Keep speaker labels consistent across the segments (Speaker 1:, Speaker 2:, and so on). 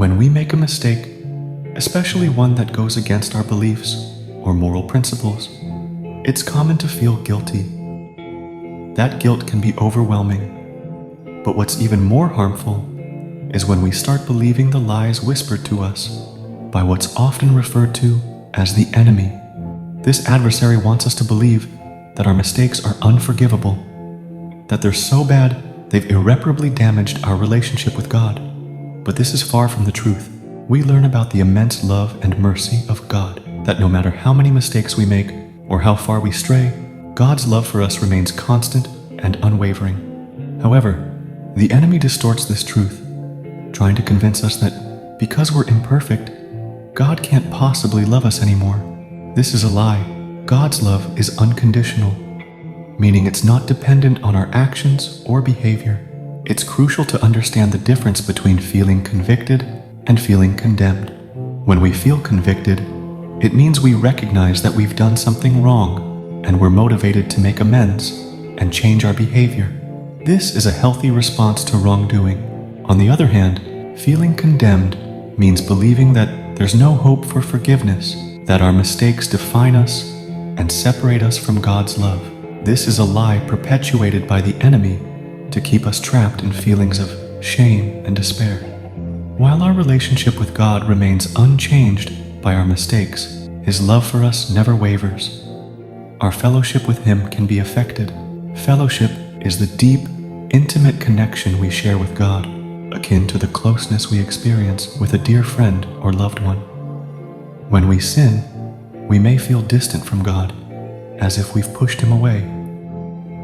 Speaker 1: When we make a mistake, especially one that goes against our beliefs or moral principles, it's common to feel guilty. That guilt can be overwhelming. But what's even more harmful is when we start believing the lies whispered to us by what's often referred to as the enemy. This adversary wants us to believe that our mistakes are unforgivable, that they're so bad they've irreparably damaged our relationship with God. But this is far from the truth. We learn about the immense love and mercy of God, that no matter how many mistakes we make or how far we stray, God's love for us remains constant and unwavering. However, the enemy distorts this truth, trying to convince us that because we're imperfect, God can't possibly love us anymore. This is a lie. God's love is unconditional, meaning it's not dependent on our actions or behavior. It's crucial to understand the difference between feeling convicted and feeling condemned. When we feel convicted, it means we recognize that we've done something wrong and we're motivated to make amends and change our behavior. This is a healthy response to wrongdoing. On the other hand, feeling condemned means believing that there's no hope for forgiveness, that our mistakes define us and separate us from God's love. This is a lie perpetuated by the enemy to keep us trapped in feelings of shame and despair. While our relationship with God remains unchanged by our mistakes, His love for us never wavers. Our fellowship with Him can be affected. Fellowship is the deep, intimate connection we share with God, akin to the closeness we experience with a dear friend or loved one. When we sin, we may feel distant from God, as if we've pushed Him away.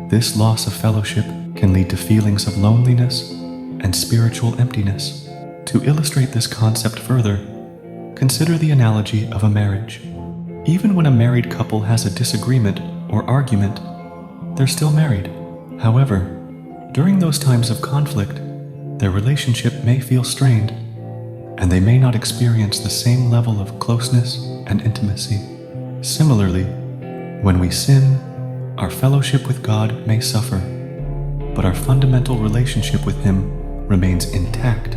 Speaker 1: This loss of fellowship can lead to feelings of loneliness and spiritual emptiness. To illustrate this concept further, consider the analogy of a marriage. Even when a married couple has a disagreement or argument, they're still married. However, during those times of conflict, their relationship may feel strained, and they may not experience the same level of closeness and intimacy. Similarly, when we sin, our fellowship with God may suffer, but our fundamental relationship with Him remains intact.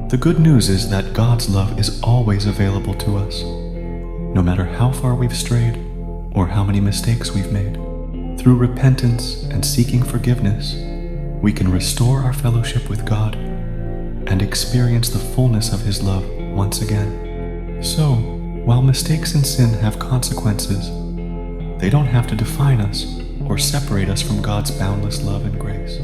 Speaker 1: The good news is that God's love is always available to us, no matter how far we've strayed or how many mistakes we've made. Through repentance and seeking forgiveness, we can restore our fellowship with God and experience the fullness of His love once again. So, while mistakes and sin have consequences, they don't have to define us or separate us from God's boundless love and grace.